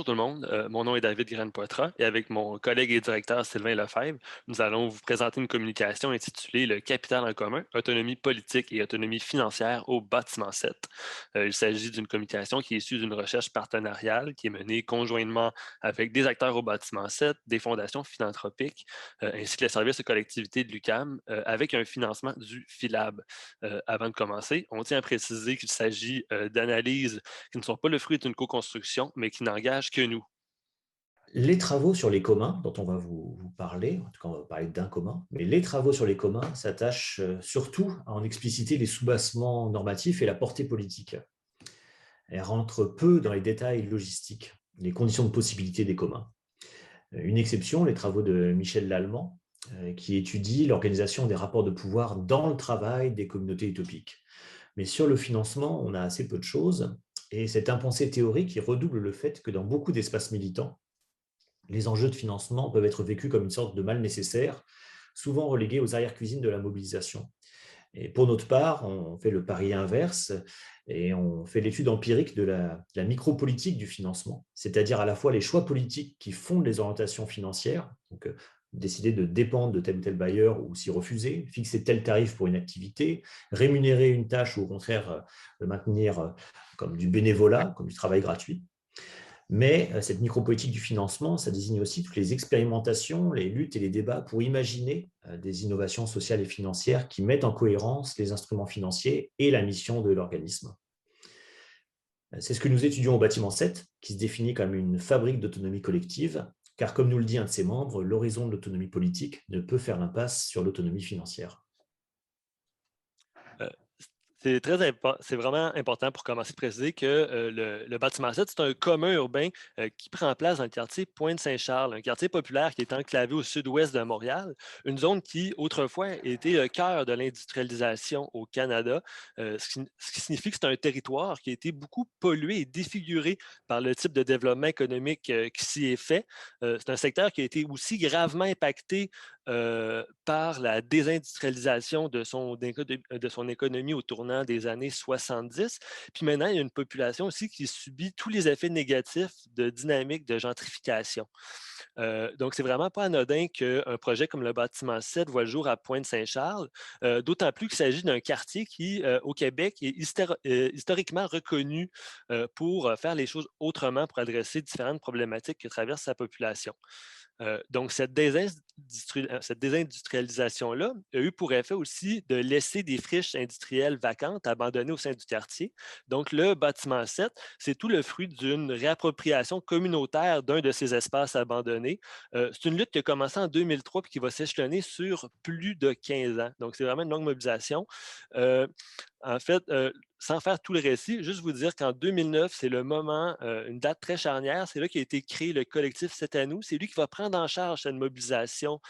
tout le monde, mon nom est David Graine-Poitras et avec mon collègue et directeur Sylvain Lefebvre, nous allons vous présenter une communication intitulée Le capital en commun, autonomie politique et autonomie financière au bâtiment 7. Il s'agit d'une communication qui est issue d'une recherche partenariale qui est menée conjointement avec des acteurs au bâtiment 7, des fondations philanthropiques, ainsi que les services de collectivité de l'UQAM, avec un financement du PhilAb. Avant de commencer, on tient à préciser qu'il s'agit d'analyses qui ne sont pas le fruit d'une co-construction, mais qui n'engagent que nous. Les travaux sur les communs, dont on va vous parler, en tout cas on va parler d'un commun, mais les travaux sur les communs s'attachent surtout à en expliciter les soubassements normatifs et la portée politique. Elles rentrent peu dans les détails logistiques, les conditions de possibilité des communs. Une exception, les travaux de Michel Lallemand, qui étudie l'organisation des rapports de pouvoir dans le travail des communautés utopiques. Mais sur le financement, on a assez peu de choses, et cette impensée théorique qui redouble le fait que dans beaucoup d'espaces militants, les enjeux de financement peuvent être vécus comme une sorte de mal nécessaire, souvent relégués aux arrière-cuisines de la mobilisation. Et pour notre part, on fait le pari inverse et on fait l'étude empirique de la micropolitique du financement, c'est-à-dire à la fois les choix politiques qui fondent les orientations financières, donc décider de dépendre de tel ou tel bailleur ou s'y refuser, fixer tel tarif pour une activité, rémunérer une tâche ou au contraire le maintenir comme du bénévolat, comme du travail gratuit. Mais cette micropolitique du financement, ça désigne aussi toutes les expérimentations, les luttes et les débats pour imaginer des innovations sociales et financières qui mettent en cohérence les instruments financiers et la mission de l'organisme. C'est ce que nous étudions au bâtiment 7, qui se définit comme une fabrique d'autonomie collective, car comme nous le dit un de ses membres, l'horizon de l'autonomie politique ne peut faire l'impasse sur l'autonomie financière. Euh, c'est vraiment important pour commencer de préciser que le bâtiment 7, c'est un commun urbain qui prend place dans le quartier Pointe-Saint-Charles, un quartier populaire qui est enclavé au sud-ouest de Montréal, une zone qui autrefois était le cœur de l'industrialisation au Canada, ce qui signifie que c'est un territoire qui a été beaucoup pollué et défiguré par le type de développement économique qui s'y est fait. C'est un secteur qui a été aussi gravement impacté par la désindustrialisation de son économie au tournant des années 70. Puis maintenant, il y a une population aussi qui subit tous les effets négatifs de dynamique de gentrification. Donc, c'est vraiment pas anodin qu'un projet comme le bâtiment 7 voit le jour à Pointe-Saint-Charles, d'autant plus qu'il s'agit d'un quartier qui, au Québec, est historiquement reconnu pour faire les choses autrement, pour adresser différentes problématiques que traverse sa population. Donc, cette désindustrialisation-là a eu pour effet aussi de laisser des friches industrielles vacantes, abandonnées au sein du quartier. Donc, le bâtiment 7, c'est tout le fruit d'une réappropriation communautaire d'un de ces espaces abandonnés. C'est une lutte qui a commencé en 2003 et qui va s'échelonner sur plus de 15 ans. Donc, c'est vraiment une longue mobilisation. Euh, en fait, sans faire tout le récit, juste vous dire qu'en 2009, c'est le moment, une date très charnière. C'est là qu'a été créé le collectif C'est à nous. C'est lui qui va prendre en charge cette mobilisation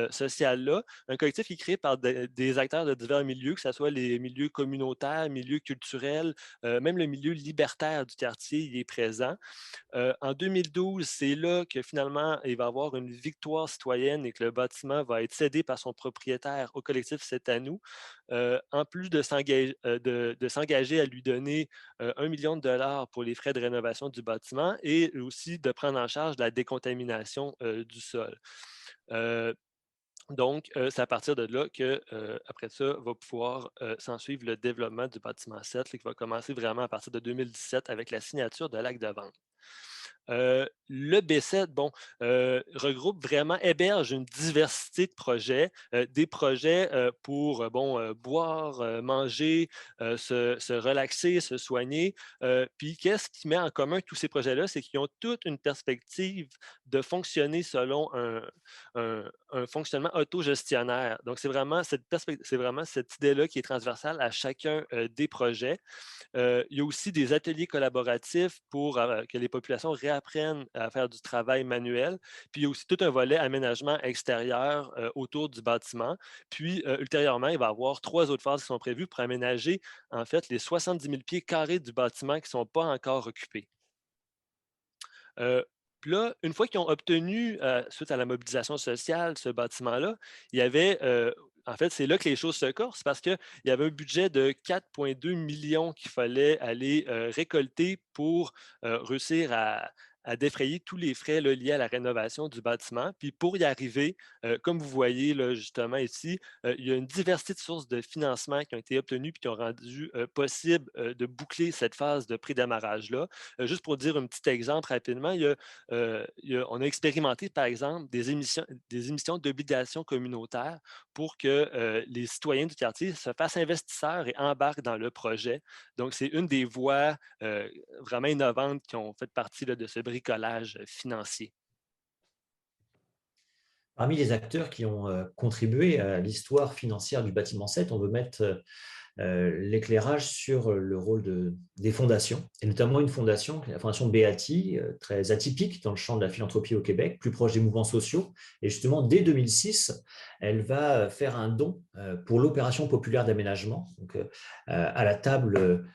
sociale-là. Un collectif qui est créé par des acteurs de divers milieux, que ce soit les milieux communautaires, milieux culturels, même le milieu libertaire du quartier, il est présent. En 2012, c'est là que finalement, il va y avoir une victoire citoyenne et que le bâtiment va être cédé par son propriétaire au collectif C'est à nous. En plus de s'engager à lui donner 1 million de dollars pour les frais de rénovation du bâtiment et aussi de prendre en charge la décontamination du sol. Euh, donc, c'est à partir de là que, après ça, va pouvoir s'ensuivre le développement du bâtiment 7, là, qui va commencer vraiment à partir de 2017 avec la signature de l'acte de vente. Le B7, bon, regroupe vraiment, héberge une diversité de projets, des projets pour bon, boire, manger, se relaxer, se soigner. Puis qu'est-ce qui met en commun tous ces projets-là? C'est qu'ils ont toute une perspective de fonctionner selon un fonctionnement autogestionnaire. Donc, c'est vraiment cette idée-là qui est transversale à chacun des projets. Il y a aussi des ateliers collaboratifs pour que les populations réapprennent à faire du travail manuel. Puis il y a aussi tout un volet aménagement extérieur autour du bâtiment. Puis ultérieurement, il va y avoir 3 autres phases qui sont prévues pour aménager en fait les 70 000 pieds carrés du bâtiment qui ne sont pas encore occupés. Euh, puis là, une fois qu'ils ont obtenu, suite à la mobilisation sociale, ce bâtiment-là, il y avait, en fait, c'est là que les choses se corsent parce qu'il y avait un budget de 4,2 millions qu'il fallait aller récolter pour réussir à défrayer tous les frais là, liés à la rénovation du bâtiment. Puis pour y arriver, comme vous voyez là, justement ici, il y a une diversité de sources de financement qui ont été obtenues puis qui ont rendu possible de boucler cette phase de pré-démarrage-là. Juste pour dire un petit exemple rapidement, on a expérimenté, par exemple, des émissions d'obligations communautaires pour que les citoyens du quartier se fassent investisseurs et embarquent dans le projet. Donc, c'est une des voies vraiment innovantes qui ont fait partie là, de ce bricolage financier. Parmi les acteurs qui ont contribué à l'histoire financière du bâtiment 7, on veut mettre l'éclairage sur le rôle des fondations, et notamment une fondation, la fondation Beati, très atypique dans le champ de la philanthropie au Québec, plus proche des mouvements sociaux. Et justement, dès 2006, elle va faire un don pour l'opération populaire d'aménagement, donc à la table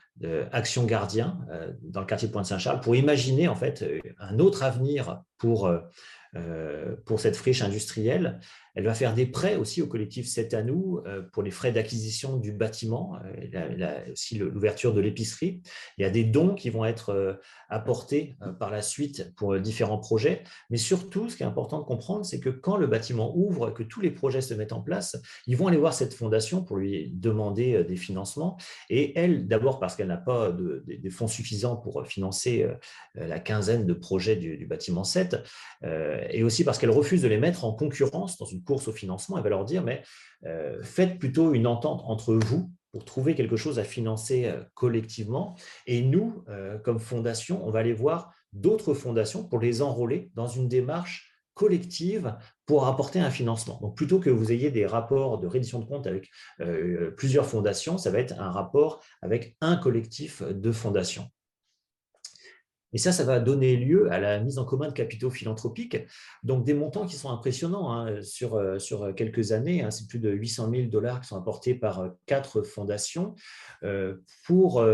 Action Gardien dans le quartier de Pointe-Saint-Charles, pour imaginer en fait un autre avenir pour cette friche industrielle. Elle va faire des prêts aussi au collectif C'est à nous pour les frais d'acquisition du bâtiment, aussi l'ouverture de l'épicerie. Il y a des dons qui vont être apportés par la suite pour différents projets. Mais surtout, ce qui est important de comprendre, c'est que quand le bâtiment ouvre, que tous les projets se mettent en place, ils vont aller voir cette fondation pour lui demander des financements. Et elle, d'abord parce qu'elle n'a pas de fonds suffisants pour financer la quinzaine de projets du bâtiment 7, et aussi parce qu'elle refuse de les mettre en concurrence dans une course au financement. Elle va leur dire, mais faites plutôt une entente entre vous pour trouver quelque chose à financer collectivement. Et nous, comme fondation, on va aller voir d'autres fondations pour les enrôler dans une démarche collective pour apporter un financement. Donc, plutôt que vous ayez des rapports de reddition de comptes avec plusieurs fondations, ça va être un rapport avec un collectif de fondations. Et ça va donner lieu à la mise en commun de capitaux philanthropiques, donc des montants qui sont impressionnants hein, sur quelques années. Hein, c'est plus de 800 000 dollars qui sont apportés par 4 fondations pour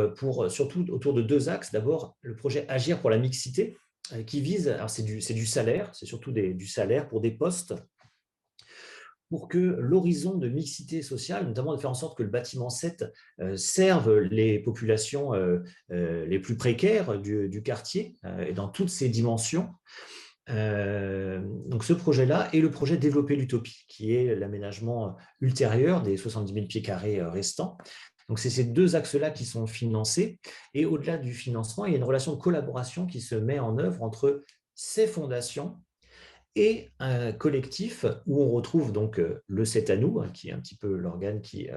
surtout autour de 2 axes. D'abord, le projet Agir pour la mixité qui vise, alors c'est du salaire, c'est surtout du salaire pour des postes pour que l'horizon de mixité sociale, notamment de faire en sorte que le bâtiment 7 serve les populations les plus précaires du quartier et dans toutes ses dimensions. Donc ce projet-là et le projet Développer l'Utopie, qui est l'aménagement ultérieur des 70 000 pieds carrés restants. Donc c'est ces 2 axes-là qui sont financés. Et au-delà du financement, il y a une relation de collaboration qui se met en œuvre entre ces fondations et un collectif où on retrouve donc le C'est à nous, hein, qui est un petit peu l'organe qui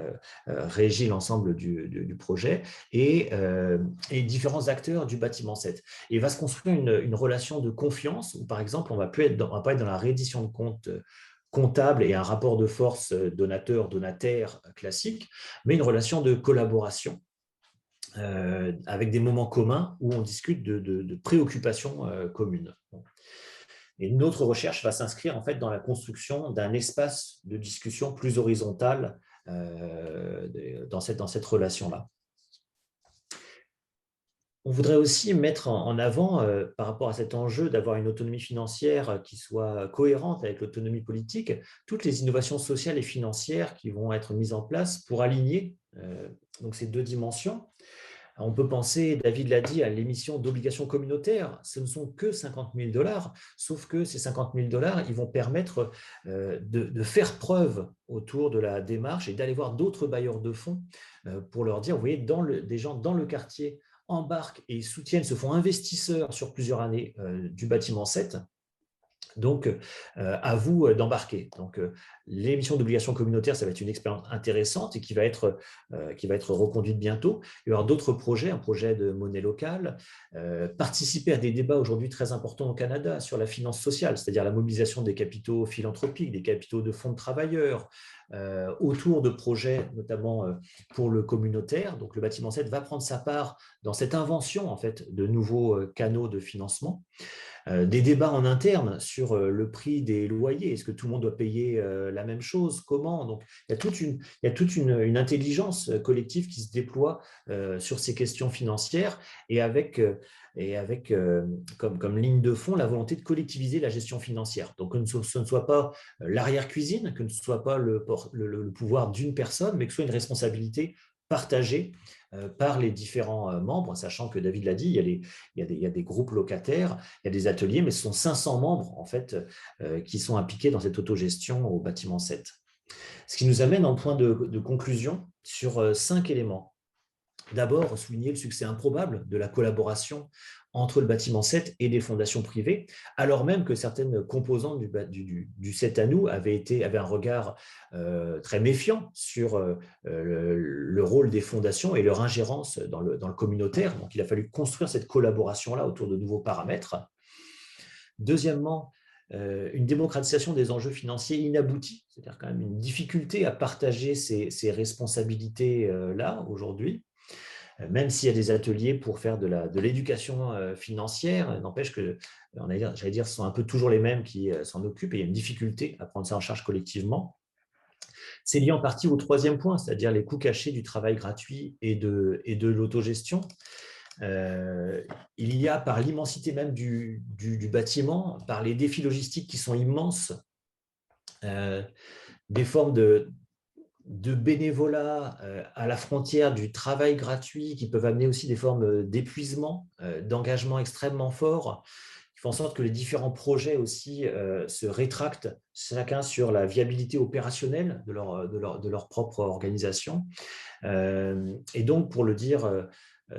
régit l'ensemble du projet, et différents acteurs du bâtiment 7. Et il va se construire une relation de confiance où, par exemple, on va pas être dans la reddition de comptes comptable et un rapport de force donateur-donataire classique, mais une relation de collaboration avec des moments communs où on discute de préoccupations communes. Et notre recherche va s'inscrire en fait dans la construction d'un espace de discussion plus horizontal dans cette relation-là. On voudrait aussi mettre en avant, par rapport à cet enjeu d'avoir une autonomie financière qui soit cohérente avec l'autonomie politique, toutes les innovations sociales et financières qui vont être mises en place pour aligner donc ces 2 dimensions. On peut penser, David l'a dit, à l'émission d'obligations communautaires. Ce ne sont que 50 000 dollars, sauf que ces 50 000 dollars, ils vont permettre de faire preuve autour de la démarche et d'aller voir d'autres bailleurs de fonds pour leur dire, vous voyez, des gens dans le quartier embarquent et soutiennent, se font investisseurs sur plusieurs années du bâtiment 7. Donc, à vous d'embarquer. Donc, l'émission d'obligations communautaires, ça va être une expérience intéressante et qui va être reconduite bientôt. Il y aura d'autres projets, un projet de monnaie locale, participer à des débats aujourd'hui très importants au Canada sur la finance sociale, c'est-à-dire la mobilisation des capitaux philanthropiques, des capitaux de fonds de travailleurs, autour de projets, notamment pour le communautaire. Donc, le bâtiment 7 va prendre sa part dans cette invention en fait, de nouveaux canaux de financement. Des débats en interne sur le prix des loyers. Est-ce que tout le monde doit payer la même chose? Comment? Donc, il y a toute une intelligence collective qui se déploie sur ces questions financières et avec comme ligne de fond la volonté de collectiviser la gestion financière. Donc, que ce ne soit pas l'arrière-cuisine, que ce ne soit pas le pouvoir d'une personne, mais que ce soit une responsabilité partagé par les différents membres, sachant que David l'a dit, il y a des groupes locataires, il y a des ateliers, mais ce sont 500 membres en fait qui sont impliqués dans cette autogestion au bâtiment 7. Ce qui nous amène en point de conclusion sur 5 éléments. D'abord, souligner le succès improbable de la collaboration entre le bâtiment 7 et des fondations privées, alors même que certaines composantes du 7 à nous avaient un regard très méfiant sur le rôle des fondations et leur ingérence dans le communautaire. Donc, il a fallu construire cette collaboration-là autour de nouveaux paramètres. Deuxièmement, une démocratisation des enjeux financiers inaboutie, c'est-à-dire quand même une difficulté à partager ces responsabilités-là aujourd'hui. Même s'il y a des ateliers pour faire de l'éducation financière, n'empêche que, j'allais dire, ce sont un peu toujours les mêmes qui s'en occupent et il y a une difficulté à prendre ça en charge collectivement. C'est lié en partie au troisième point, c'est-à-dire les coûts cachés du travail gratuit et de l'autogestion. Il y a, par l'immensité même du bâtiment, par les défis logistiques qui sont immenses, des formes de bénévolat à la frontière du travail gratuit qui peuvent amener aussi des formes d'épuisement, d'engagement extrêmement fort, qui font en sorte que les différents projets aussi se rétractent chacun sur la viabilité opérationnelle de leur propre organisation. Et donc, pour le dire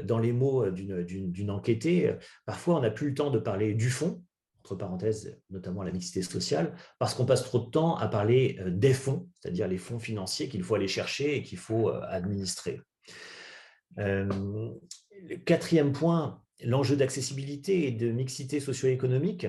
dans les mots d'une enquêtée, parfois on n'a plus le temps de parler du fond, entre parenthèses, notamment la mixité sociale, parce qu'on passe trop de temps à parler des fonds, c'est-à-dire les fonds financiers qu'il faut aller chercher et qu'il faut administrer. Le quatrième point, l'enjeu d'accessibilité et de mixité socio-économique.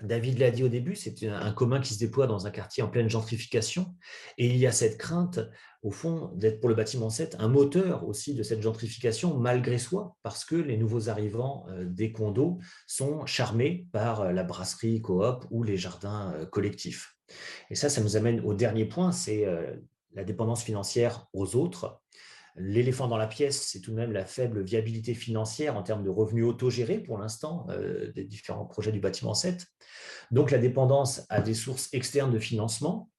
David l'a dit au début, c'est un commun qui se déploie dans un quartier en pleine gentrification. Et il y a cette crainte, au fond, d'être pour le bâtiment 7 un moteur aussi de cette gentrification malgré soi, parce que les nouveaux arrivants des condos sont charmés par la brasserie coop ou les jardins collectifs. Et ça nous amène au dernier point, c'est la dépendance financière aux autres. L'éléphant dans la pièce, c'est tout de même la faible viabilité financière en termes de revenus autogérés pour l'instant des différents projets du bâtiment 7. Donc la dépendance à des sources externes de financement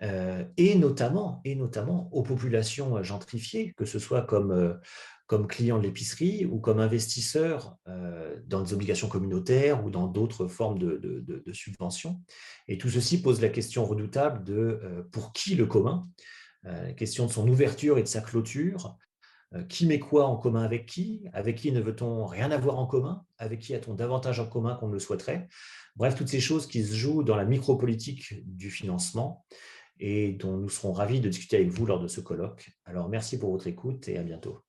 et notamment aux populations gentrifiées, que ce soit comme clients de l'épicerie ou comme investisseurs dans des obligations communautaires ou dans d'autres formes de subventions. Et tout ceci pose la question redoutable de pour qui le commun, la question de son ouverture et de sa clôture. Qui met quoi en commun avec qui ne veut-on rien avoir en commun, avec qui a-t-on davantage en commun qu'on ne le souhaiterait. Bref, toutes ces choses qui se jouent dans la micropolitique du financement et dont nous serons ravis de discuter avec vous lors de ce colloque. Alors, merci pour votre écoute et à bientôt.